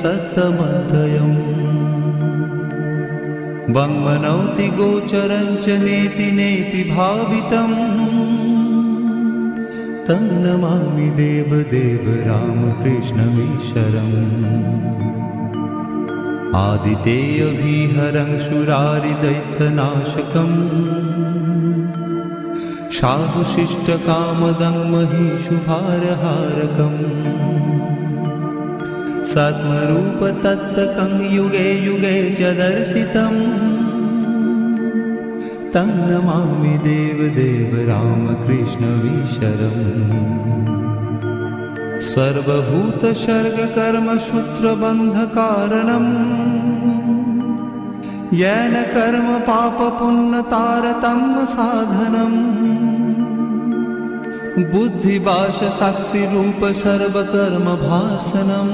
सत्तमध्ययम् वङ्मनौति गोचरञ्च नेति नेति भावितम् तं नमामि देवदेव रामकृष्णमीश्वरम् आदितेयविहरं शूरारिदैत्यनाशकम् साधुशिष्टकामदं महिषुहारहारकम् सत्मरूपतत्त्वकं युगे युगे च दर्शितम् तं नमामि देवदेव रामकृष्णमीश्वरम् सर्वभूतसर्गकर्मसूत्रबन्धकारणम् येन कर्म पापपुण्यतारतम्य साधनम् बुद्धिभाष साक्षिरूप सर्वकर्म भाषणम्